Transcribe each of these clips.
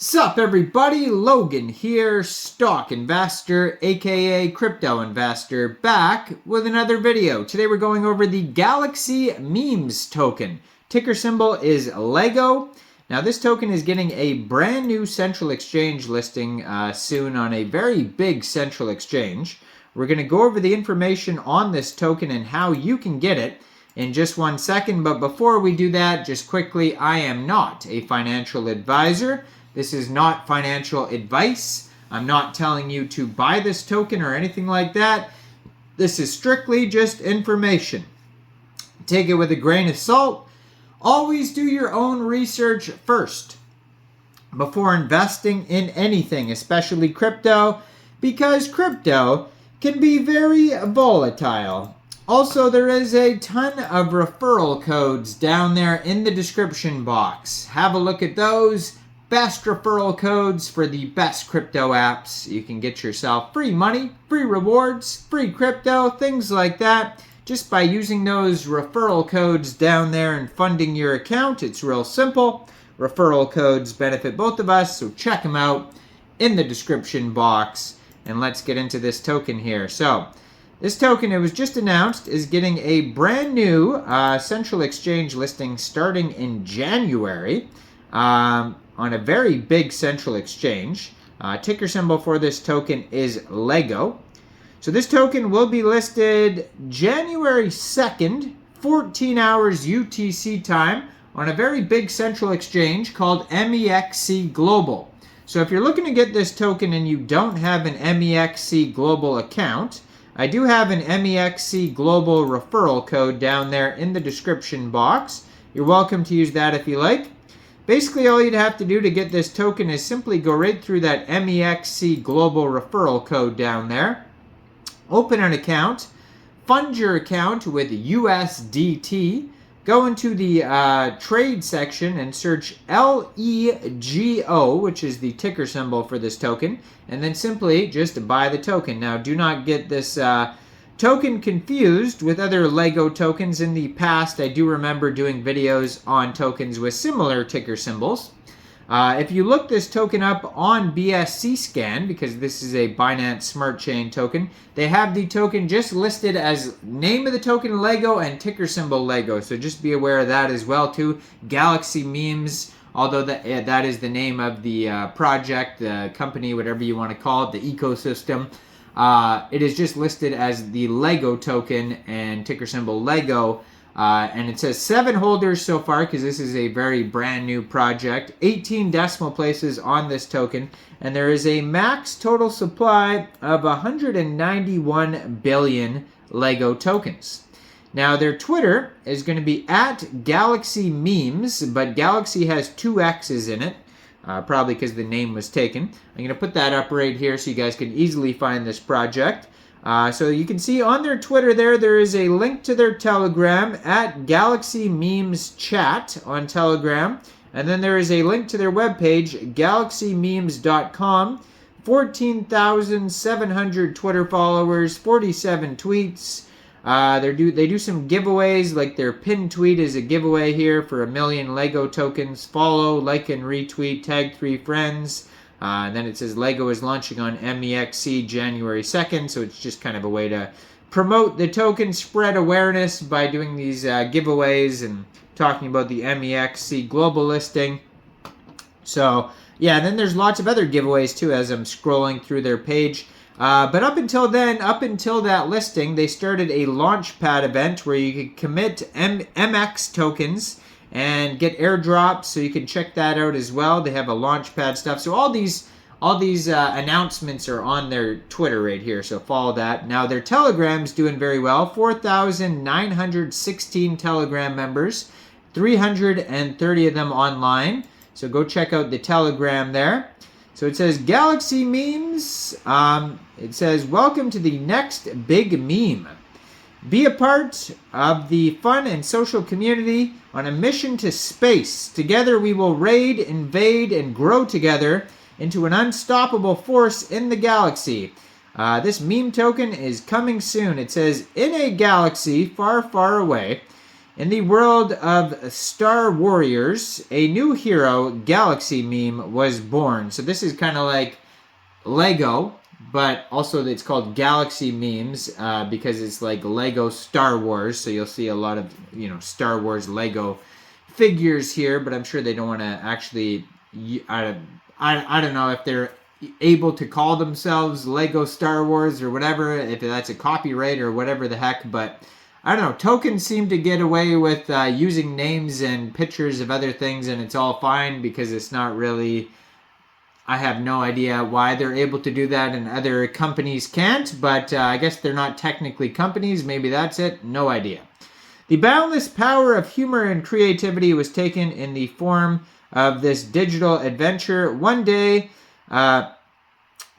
Sup everybody, Logan here, stock investor, aka crypto investor, back with another video. Today we're going over the Galaxy Memes token. Ticker symbol is LEGO. Now this token is getting a brand new central exchange listing soon on a very big central exchange. We're going to go over the information on this token and how you can get it in just 1 second. But before we do that, just quickly, I am not a financial advisor. This is not financial advice. I'm not telling you to buy this token or anything like that. This is strictly just information. Take it with a grain of salt. Always do your own research first before investing in anything, especially crypto, because crypto can be very volatile. Also, there is a ton of referral codes down there in the description box. Have a look at those. Best referral codes for the best crypto apps. You can get yourself free money, free rewards, free crypto, things like that. Just by using those referral codes down there and funding your account. It's real simple. Referral codes benefit both of us, so check them out in the description box. And let's get into this token here. So, this token, it was just announced, is getting a brand new central exchange listing starting in January. On a very big central exchange. Ticker symbol for this token is LEGO. So this token will be listed January 2nd, 14 hours UTC time, on a very big central exchange called Mexc Global. So if you're looking to get this token and you don't have an Mexc Global account, I do have an Mexc Global referral code down there in the description box. You're welcome to use that if you like. Basically, all you'd have to do to get this token is simply go right through that Mexc Global referral code down there. Open an account. Fund your account with USDT. Go into the trade section and search LEGO, which is the ticker symbol for this token. And then simply just buy the token. Now, do not get this token confused with other LEGO tokens. In the past, I do remember doing videos on tokens with similar ticker symbols. If you look this token up on BSC Scan, because this is a Binance Smart Chain token, they have the token just listed as name of the token LEGO and ticker symbol LEGO. So just be aware of that as well too. Galaxy Memes, although that is the name of the project, the company, whatever you want to call it, the ecosystem. It is just listed as the LEGO token and ticker symbol LEGO. And it says 7 holders so far because this is a very brand new project. 18 decimal places on this token. And there is a max total supply of 191 billion LEGO tokens. Now their Twitter is going to be at Galaxy Memes, but Galaxy has 2 X's in it. Probably because the name was taken. I'm going to put that up right here so you guys can easily find this project. So you can see on their Twitter there is a link to their Telegram at Galaxy Memes Chat on Telegram. And then there is a link to their webpage, galaxymemes.com. 14,700 Twitter followers, 47 tweets. They do some giveaways, like their pinned tweet is a giveaway here for 1 million LEGO tokens. Follow, like, and retweet, tag 3 friends. And then it says LEGO is launching on Mexc January 2nd, so it's just kind of a way to promote the token, spread awareness by doing these giveaways and talking about the Mexc Global listing. So, yeah, then there's lots of other giveaways too as I'm scrolling through their page. But up until that listing, they started a Launchpad event where you could commit MX tokens and get airdrops, so you can check that out as well. They have a Launchpad stuff. So all these announcements are on their Twitter right here, so follow that. Now their Telegram's doing very well. 4,916 Telegram members, 330 of them online. So go check out the Telegram there. So it says Galaxy Memes. It says, welcome to the next big meme. Be a part of the fun and social community on a mission to space. Together we will raid, invade, and grow together into an unstoppable force in the galaxy. This meme token is coming soon. It says, in a galaxy far, far away, In the world of Star Warriors, a new hero, Galaxy Meme, was born. So this is kind of like Lego, but also it's called Galaxy Memes because it's like Lego Star Wars. So you'll see a lot of, Star Wars Lego figures here, but I'm sure they don't want to actually, I don't know if they're able to call themselves Lego Star Wars or whatever, if that's a copyright or whatever the heck, but I don't know. Tokens seem to get away with using names and pictures of other things, and it's all fine because it's not really... I have no idea why they're able to do that and other companies can't, but I guess they're not technically companies. Maybe that's it. No idea. The boundless power of humor and creativity was taken in the form of this digital adventure. One day,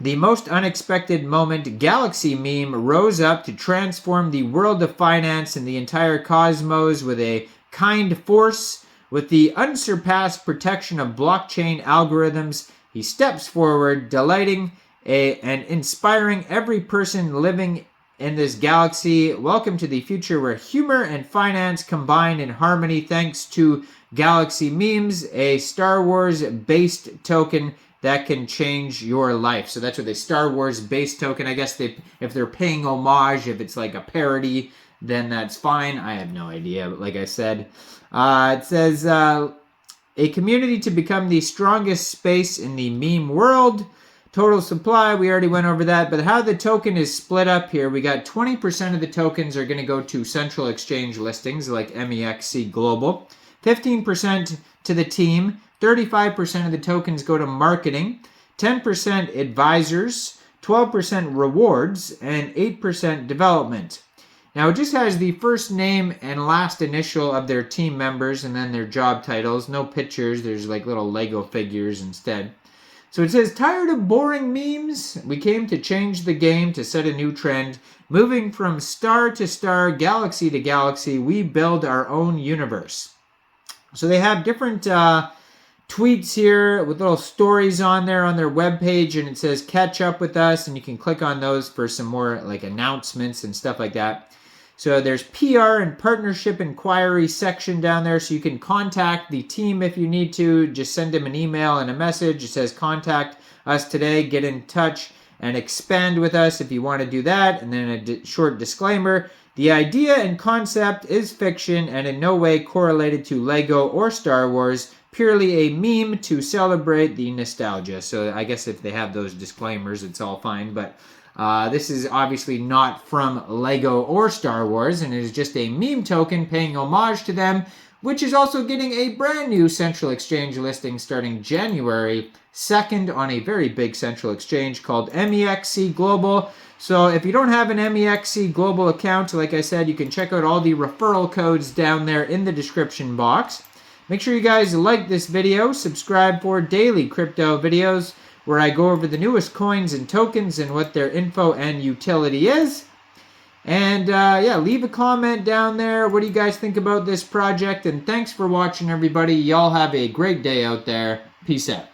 the most unexpected moment, Galaxy Meme rose up to transform the world of finance and the entire cosmos with a kind force. With the unsurpassed protection of blockchain algorithms, he steps forward, delighting and inspiring every person living in this galaxy. Welcome to the future where humor and finance combine in harmony thanks to Galaxy Memes, a Star Wars-based token that can change your life. So that's what a Star Wars-based token. I guess if they're paying homage, if it's like a parody, then that's fine. I have no idea. But like I said, it says a community to become the strongest space in the meme world. Total supply, we already went over that. But how the token is split up here, we got 20% of the tokens are going to go to central exchange listings like Mexc Global. 15% to the team. 35% of the tokens go to marketing, 10% advisors, 12% rewards, and 8% development. Now, it just has the first name and last initial of their team members and then their job titles. No pictures. There's like little Lego figures instead. So it says, tired of boring memes? We came to change the game to set a new trend. Moving from star to star, galaxy to galaxy, we build our own universe. So they have different... tweets here with little stories on there on their webpage, and it says catch up with us, and you can click on those for some more like announcements and stuff like that. So there's PR and partnership inquiry section down there, so you can contact the team if you need to. Just send them an email and a message. It says contact us today, get in touch and expand with us if you want to do that. And then a short disclaimer. The idea and concept is fiction and in no way correlated to Lego or Star Wars, purely a meme to celebrate the nostalgia. So I guess if they have those disclaimers, it's all fine. But this is obviously not from Lego or Star Wars, and it is just a meme token paying homage to them, which is also getting a brand new central exchange listing starting January 2nd on a very big central exchange called Mexc Global. So if you don't have an Mexc Global account, like I said, you can check out all the referral codes down there in the description box. Make sure you guys like this video, subscribe for daily crypto videos where I go over the newest coins and tokens and what their info and utility is. And yeah, leave a comment down there. What do you guys think about this project? And thanks for watching, everybody. Y'all have a great day out there. Peace out.